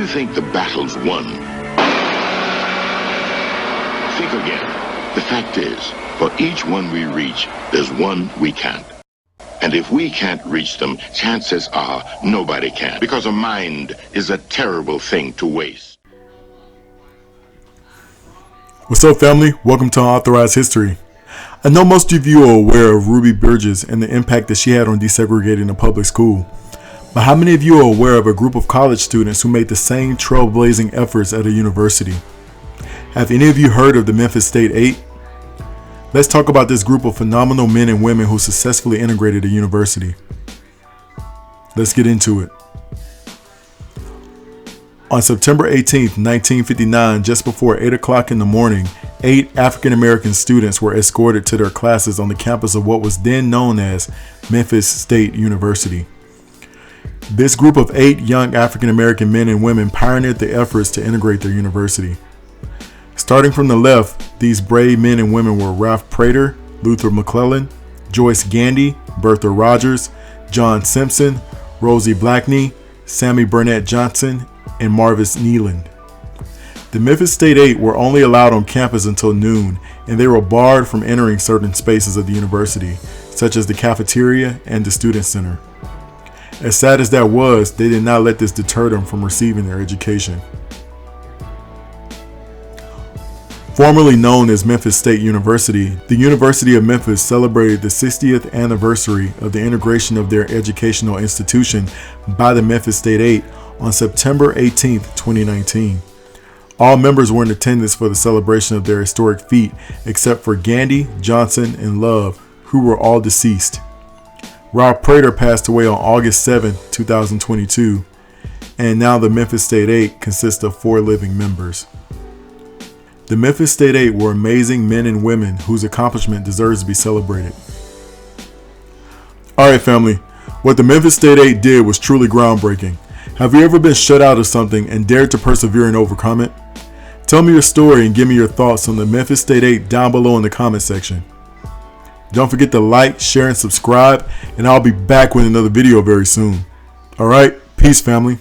think the battle's won. Think again. The fact is, for each one we reach, there's one we can't. And if we can't reach them, chances are nobody can. Because a mind is a terrible thing to waste. What's up, family? Welcome to Unauthorized History. I know most of you are aware of Ruby Bridges and the impact that she had on desegregating the public school. But how many of you are aware of a group of college students who made the same trailblazing efforts at a university? Have any of you heard of the Memphis State 8? Let's talk about this group of phenomenal men and women who successfully integrated a university. Let's get into it. On September 18th, 1959, just before 8 o'clock in the morning, 8 African American students were escorted to their classes on the campus of what was then known as Memphis State University. This group of 8 young African American men and women pioneered the efforts to integrate their university. Starting from the left, these brave men and women were Ralph Prater, Luther McClellan, Joyce Gandy, Bertha Rogers, John Simpson, Rosie Blackney, Sammy Burnett Johnson, and Marvis Neeland. The Memphis State 8 were only allowed on campus until noon, and they were barred from entering certain spaces of the university, such as the cafeteria and the student center. As sad as that was, they did not let this deter them from receiving their education. Formerly known as Memphis State University, the University of Memphis celebrated the 60th anniversary of the integration of their educational institution by the Memphis State 8 on September 18, 2019. All members were in attendance for the celebration of their historic feat, except for Gandy, Johnson, and Love, who were all deceased. Rob Prater passed away on August 7, 2022, and now the Memphis State 8 consists of 4 living members. The Memphis State 8 were amazing men and women whose accomplishment deserves to be celebrated. Alright, family, what the Memphis State 8 did was truly groundbreaking. Have you ever been shut out of something and dared to persevere and overcome it? Tell me your story and give me your thoughts on the Memphis State 8 down below in the comment section. Don't forget to like, share, and subscribe, and I'll be back with another video very soon. Alright, peace, family.